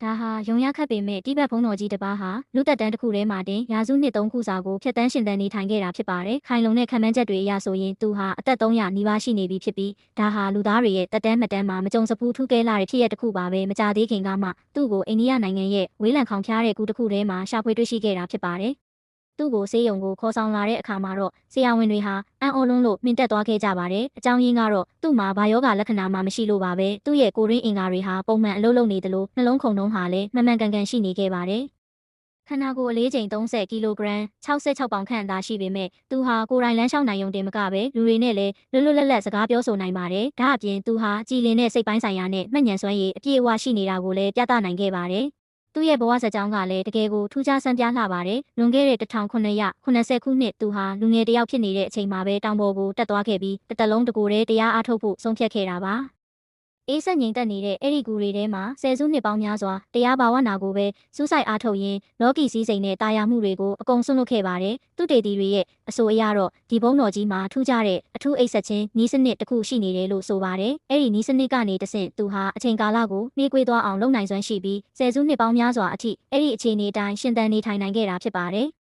ဒါဟာယုံရခတ်ပေမဲ့တိဘက်ဘုံတော်ကြီးတစ်ပါးဟာလူသက်တမ်းတစ်ခုထဲမှာတင်ရာစုနှစ်3ခုစာကိုဖျက်ဆီးရှင်သန်နေထိုင်ခဲ့တာဖြစ်ပါတယ်။ခိုင်လုံတဲ့ခံမှန်းချက်တွေအရဆိုရင်သူဟာအသက်300နီးပါးရှိနေပြီဖြစ်ပြီးဒါဟာလူသားတွေရဲ့သက်တမ်းမှတ်တမ်းမှာမကြုံစဖူးထူးကဲလာတဲ့ဖြစ်ရပ်တစ်ခုပါပဲ။မကြသေးခင်ကမှသူ့ကိုအိန္ဒိယနိုင်ငံရဲ့ဝေးလံခေါင်ဖျားတဲ့ကူတစ်ခုထဲမှာရှာဖွေတွေ့ရှိခဲ့တာဖြစ်ပါတယ်။သူ့ကိုဆေးရုံကိုခေါ်ဆောင်လာတဲ့အခါမှာတော့ဆရာဝန်တွေဟာအံ့ဩလွန်းလို့မြင့်တက်သွားခဲ့ကြပါတယ်။အကြောင်းရင်းကတော့သူ့မှာဘာယောဂလက္ခဏာမှမရှိလို့ပါပဲ။သူ့ရဲ့ကိုရင်းအင်္ဂါတွေဟာပုံမှန်အလုပ်လုပ်နေသလိုနှလုံးခုန်နှုန်းဟာလည်းမှန်မှန်ကန်ကန်ရှိနေခဲ့ပါတယ်။ခန္ဓာကိုယ်အလေးချိန်30ကီလိုဂရမ်66ပေါင်ခန့်သာရှိပေမဲ့သူဟာကိုယ်တိုင်လမ်းလျှောက်နိုင်ုံတင်မကပဲလူတွေနဲ့လည်းလွတ်လွတ်လပ်လပ်စကားပြောဆိုနိုင်ပါတယ်။ဒါအပြင်သူဟာကြည်လင်တဲ့စိတ်ပိုင်းဆိုင်ရာနဲ့မှတ်ဉာဏ်စွမ်းရည်အပြည့်အဝရှိနေတာကိုလည်းပြသနိုင်ခဲ့ပါတယ်။သူ့ရဲ့ဘဝဇာတ်ကြောင်းကလည်းတကယ်ကိုထူးခြားဆန်းပြားလှပါတယ်။လွန်ခဲ့တဲ့1980ခုနှစ်သူဟာလူငယ်တစ်ယောက်ဖြစ်နေတဲ့အချိန်မှာပဲတောင်ပေါ်ကိုတက်သွားခဲ့ပြီးတစ်သက်လုံးတကိုယ်တည်းတရားအားထုတ်ဖို့ဆုံးဖြတ်ခဲ့တာပါ။အေးဆက်ငြိမ်သက်နေတဲ့အဲ့ဒီကူတွေထဲမှာဆယ်စုနှစ်ပေါင်းများစွာတရားဘာဝနာကိုပဲစူးစိုက်အားထုတ်ရင်းလောကီစည်းစိမ်နဲ့တာယာမှုတွေကိုအကုန်ဆွန့်လွတ်ခဲ့ပါတယ်။သူတေတီတွေရဲ့အဆိုအရတော့ဒီဘုံတော်ကြီးမှာထူးခြားတဲ့အထူးအိပ်ဆက်ခြင်းနီးစနစ်တစ်ခုရှိနေတယ်လို့ဆိုပါတယ်။အဲ့ဒီနီးစနစ်ကနေတဆင့်သူဟာအချိန်ကာလကိုနှေးကွေးသွားအောင်လုပ်နိုင်စွမ်းရှိပြီးဆယ်စုနှစ်ပေါင်းများစွာအထိအဲ့ဒီအခြေအနေတိုင်းရှင်သန်နေထိုင်နိုင်ခဲ့တာဖြစ်ပါတယ်။